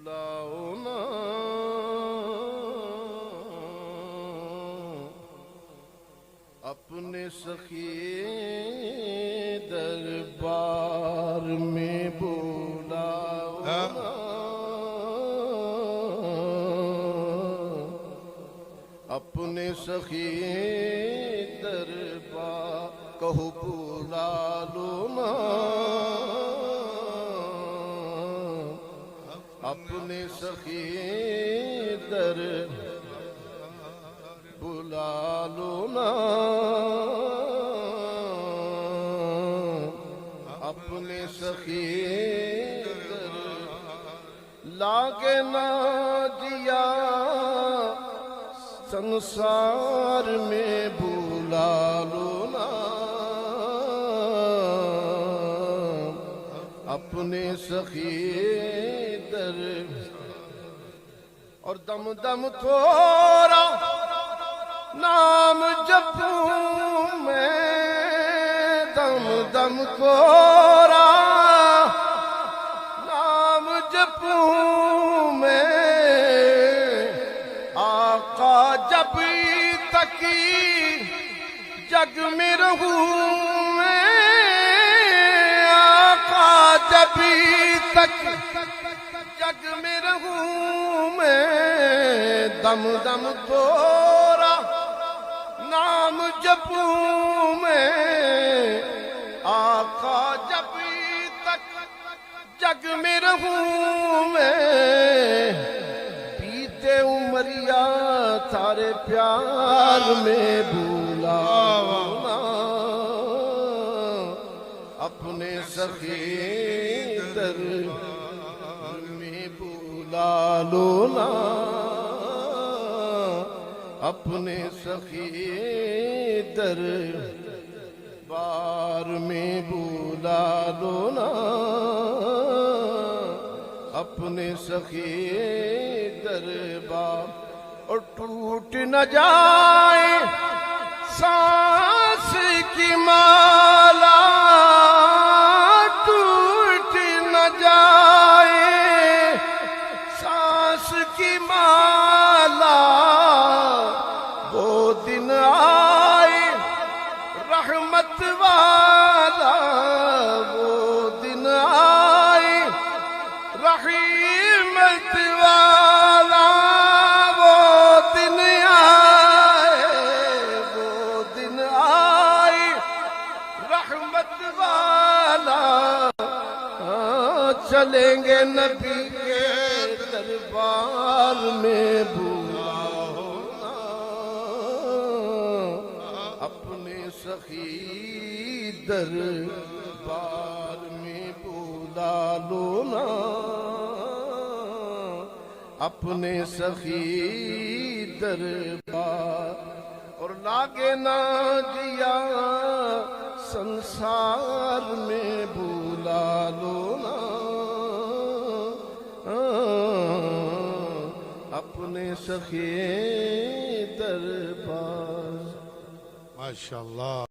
بلاؤ نا اپنے سخی دربار میں بلاؤ نا اپنے سخی دربار کہو بلا لو نا اپنے سخی دربار بلا لو نا اپنے سخی لاگے نہ دیا سنسار میں بلا لو نا اپنے سخی در اور دم دم تھوڑا نام جپوں میں دم دم تھوڑا نام جپوں میں آقا جب تک جگ میں رہوں میں آقا جب تک جگ میں رہوں میں دم دم تھوڑا نام جپوں میں آقا جب تک جگ میں رہوں میں بیتے عمریا تارے پیار میں بھولا نا اپنے سخی در میں بھولا لو نا اپنے سخی دربار میں بلا لو نا اپنے سخی دربار اور ٹوٹ نہ جائے سانس کی مالا ٹوٹ نہ جائے سانس کی مالا وہ دن آئے رحمت والا وہ دن آئے رحمت والا وہ دن آئے رحمت والا چلیں گے نبی کے دربار میں اپنے سخی دربار میں بلا لو نا اپنے سخی دربار اور لاگے نہ دیا سنسار میں بلا لو نا اپنے سخی دربار ماشاءاللہ